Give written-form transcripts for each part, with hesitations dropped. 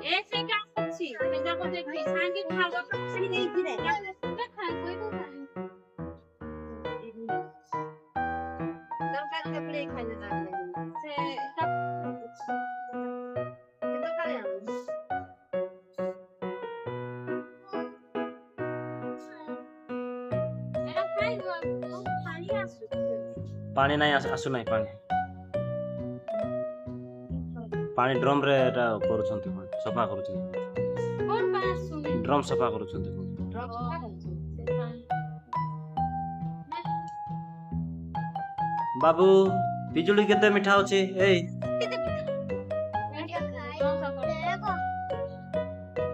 ऐसे क्या अच्छी पैदा को देखी सांगे खाओ सही नहीं गिरे क्या खा कोई को खा दरकार कपड़े खाने जाते से सब तो खाले एरा खाई दो पानी आसु पानी नहीं आसु नहीं पानी ड्रम रे एटा करूछंती सफा करूछंती कौन पास सुने ड्रम सफा करूछंती ड्रॉप खा बाबू पिजुली केते मिठा होची एई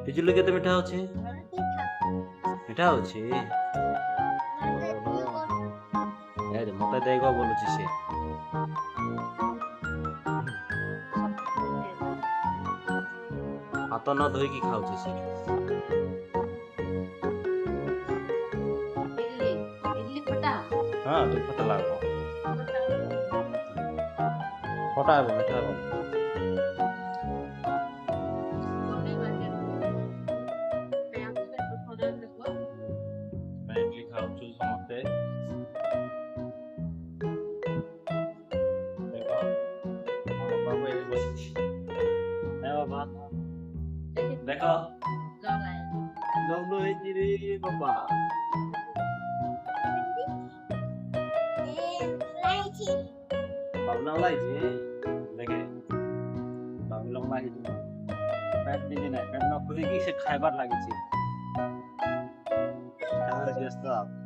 पिजुली केते मिठा होची मिठा होची ए जे मते देगो बोलुची से हाथ न धोई की खाउची से इडली फटा हां तो फटा लागो फटा है मिठा है मैं इडली खाउची समते देखो बाबू ये बस ए बाबा देखो दोनों ही रे बाबा बाबू लाई जी देखे बाबू लाई जी पेट दिन नहीं पेट न खुली की से खाइबार लागी छी खाइबार व्यस्त